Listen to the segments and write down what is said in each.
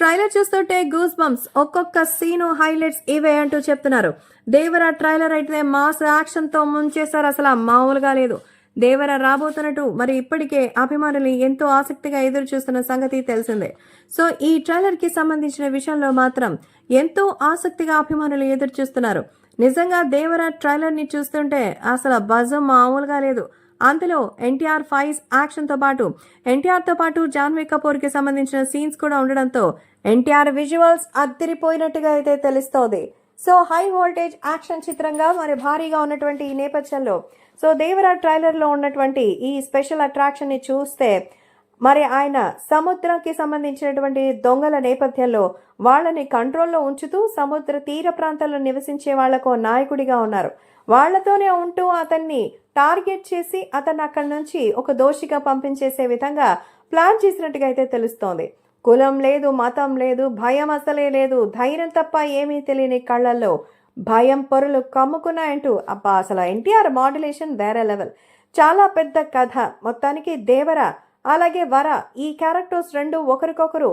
Trailer చూస్తుంటే goose bumps, ఒక్కొక్క scene highlights ఇవే అంటూ చెప్తున్నారు. దేవర ట్రైలర్ అయితే మాస్ యాక్షన్ తో ముంచేశారు. అసలు మామూలుగా లేదు. దేవర రాబోతున్నట్టు మరి ఇప్పటికే అభిమానులు ఎంతో ఆసక్తిగా ఎదురు చూస్తున్న సంగతి తెలిసిందే. సో ఈ ట్రైలర్ కి సంబంధించిన విషయంలో మాత్రం ఎంతో ఆసక్తిగా అభిమానులు ఎదురు చూస్తున్నారు. నిజంగా దేవర ట్రైలర్ ని చూస్తుంటే అసలు బజ్ మామూలుగా లేదు. అందులో ఎన్టీఆర్ ఫైస్ యాక్షన్ తో పాటు ఎన్టీఆర్ తో పాటు జాన్వీ కపూర్ కి సంబంధించిన సీన్స్ కూడా ఉండడంతో ఎన్టీఆర్ విజువల్స్ అద్దరిపోయినట్టుగా అయితే తెలుస్తోంది. సో హై వోల్టేజ్ యాక్షన్ చిత్రంగా మరి భారీగా ఉన్నటువంటి ఈ నేపథ్యంలో సో దేవర ట్రైలర్ లో ఉన్నటువంటి ఈ స్పెషల్ అట్రాక్షన్ ని చూస్తే మరి ఆయన సముద్రంకి సంబంధించినటువంటి దొంగల నేపథ్యంలో వాళ్ళని కంట్రోల్లో ఉంచుతూ సముద్ర తీర ప్రాంతాల్లో నివసించే వాళ్లకు నాయకుడిగా ఉన్నారు. వాళ్లతోనే ఉంటూ అతన్ని టార్గెట్ చేసి అతన్ని అక్కడి నుంచి ఒక దోషిగా పంపించేసే విధంగా ప్లాన్ చేసినట్టుగా అయితే తెలుస్తోంది. కులం లేదు, మతం లేదు, భయం అసలే లేదు, ధైర్యం తప్ప ఏమీ తెలియని కళ్ళల్లో భయం పొరలు కమ్ముకున్నాయంటూ అబ్బా అసలు ఎన్టీఆర్ మాడ్యులేషన్ వేరే లెవెల్. చాలా పెద్ద కథ. మొత్తానికి దేవర అలాగే వర ఈ క్యారెక్టర్స్ రెండు ఒకరికొకరు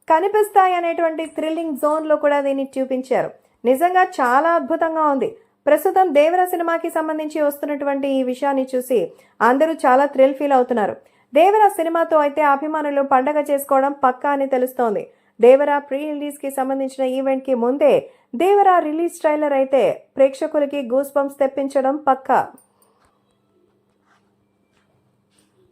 కనిపిస్తాయి అనేటువంటి థ్రిల్లింగ్ జోన్ లో కూడా దీన్ని చూపించారు. నిజంగా చాలా అద్భుతంగా ఉంది. ప్రస్తుతం దేవర సినిమాకి సంబంధించి వస్తున్నటువంటి ఈ విషయాన్ని చూసి అందరూ చాలా థ్రిల్ ఫీల్ అవుతున్నారు. దేవర సినిమాతో అయితే అభిమానులు పండగ చేసుకోవడం పక్కా అని తెలుస్తోంది. దేవర ప్రీ రిలీజ్ కి సంబంధించిన ఈవెంట్ కి ముందే దేవర రిలీజ్ ట్రైలర్ అయితే ప్రేక్షకులకి గూస్ బంప్స్ తెప్పించడం పక్కా.